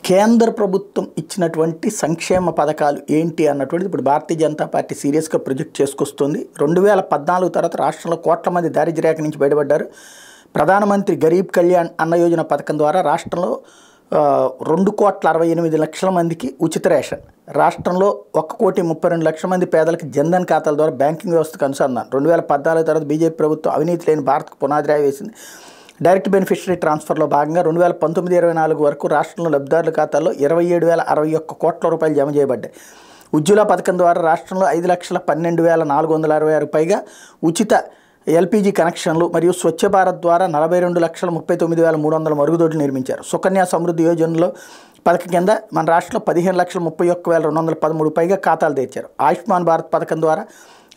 కేంద్ర ప్రభుత్వం ఇచ్చినటువంటి సంక్షేమ పథకాలు ఏంటి అన్నటువంటిది ఇప్పుడు భారతీయ జనతా పార్టీ సీరియస్గా ప్రొజెక్ట్ చేసుకొస్తుంది. 2014 తర్వాత రాష్ట్రంలో కోట్ల మంది దారిద్ర్య రేఖ నుంచి బయటపడ్డారు. ప్రధానమంత్రి గరీబ్ కళ్యాణ్ అన్న యోజన పథకం ద్వారా రాష్ట్రంలో 2,68,00,000 మందికి ఉచిత రేషన్, రాష్ట్రంలో 1,32,00,000 మంది పేదలకు జన్ధన్ ఖాతాల ద్వారా బ్యాంకింగ్ వ్యవస్థకు అనుసంధానం. 2014 తర్వాత బీజేపీ ప్రభుత్వం అవినీతి లేని భారత్కు పునాదిరాయి వేసింది. డైరెక్ట్ బెనిఫిషరీ ట్రాన్స్ఫర్లో భాగంగా 2019-24 వరకు రాష్ట్రంలో లబ్ధిదారుల ఖాతాల్లో 27,061 కోట్ల రూపాయలు జమ చేయబడ్డాయి. ఉజ్వల పథకం ద్వారా రాష్ట్రంలో 5,12,466 పైగా ఉచిత ఎల్పీజీ కనెక్షన్లు మరియు స్వచ్ఛ భారత్ ద్వారా 42,39,300 మరుగుదొడ్లు నిర్మించారు. సుకన్య సమృద్ధి యోజనలో పథకం కింద మన రాష్ట్రంలో 15,31,213 పైగా ఖాతాలు తెరిచారు. ఆయుష్మాన్ భారత్ పథకం ద్వారా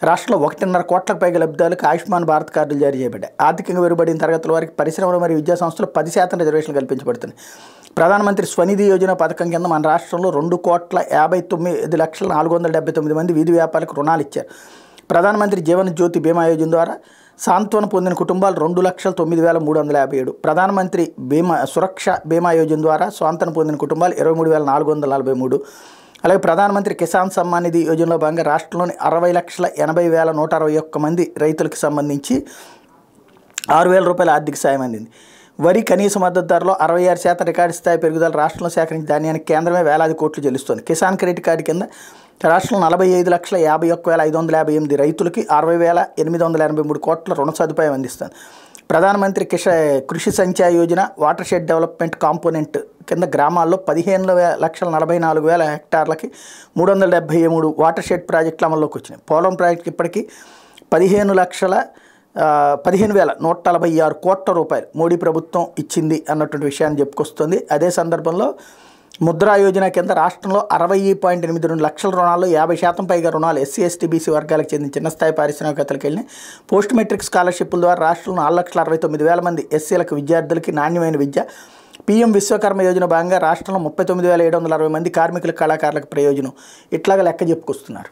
రాష్ట్రంలో 1.5 కోట్లకు పైగా లబ్ధిదారులకు ఆయుష్మాన్ భారత్ కార్డులు జారీ చేయబడ్డాయి. ఆర్థికంగా వెనుకబడిన తరగతుల వారికి పరిశ్రమలు మరియు విద్యా సంస్థలు 10% రిజర్వేషన్లు కల్పించబడుతున్నాయి. ప్రధానమంత్రి స్వనిధి యోజన పథకం కింద మన రాష్ట్రంలో 2,59,479 మంది వీధి వ్యాపారులకు రుణాలు ఇచ్చారు. ప్రధానమంత్రి జీవన జ్యోతి బీమా యోజన ద్వారా సాంత్వన పొందిన కుటుంబాలు 2,09,357. ప్రధానమంత్రి సురక్ష బీమా యోజన ద్వారా స్వాంతన పొందిన కుటుంబాలు 23,443. అలాగే ప్రధానమంత్రి కిసాన్ సమ్మాన్ నిధి యోజనలో భాగంగా రాష్ట్రంలోని 60,80,161 మంది రైతులకు సంబంధించి 6,000 రూపాయల ఆర్థిక సాయం అందింది. వరి కనీస మద్దతు ధరలో 66% రికార్డు స్థాయి పెరుగుదల. రాష్ట్రంలో సేకరించిన ధాన్యానికి కేంద్రమే వేలాది కోట్లు చెల్లిస్తోంది. కిసాన్ క్రెడిట్ కార్డు కింద రాష్ట్రంలో 45,51,558 రైతులకి 60,883 కోట్ల రుణ సదుపాయం అందిస్తుంది. ప్రధానమంత్రి కృషి Sanchay Yojana water shed development component కింద గ్రామాల్లో 15,44,000 హెక్టార్లకి 373 వాటర్ షెడ్ ప్రాజెక్టులు అమల్లోకి వచ్చినాయి. పోలవరం ప్రాజెక్టుకి ఇప్పటికీ 15,146 కోట్ల రూపాయలు మోడీ ప్రభుత్వం ఇచ్చింది అన్నటువంటి విషయాన్ని చెప్పుకొస్తుంది. అదే సందర్భంలో ముద్రా యోజన కింద రాష్ట్రంలో 60.82 లక్షల రుణాల్లో 50% పైగా రుణాలు ఎస్సీ, ఎస్టీ, బీసీ వర్గాలకు చెందిన చిన్న స్థాయి పారిశ్రామికవేత్తలకు వెళ్ళినాయి. పోస్ట్ మెట్రిక్ స్కాలర్షిప్ల ద్వారా రాష్ట్రంలో 4,69,000 మంది ఎస్సీలకు విద్యార్థులకి నాణ్యమైన విద్య. పీఎం విశ్వకర్మ యోజన భాగంగా రాష్ట్రంలో 39,760 మంది కార్మికులకు, కళాకారులకు ప్రయోజనం. ఇట్లాగా లెక్క చెప్పుకొస్తున్నారు.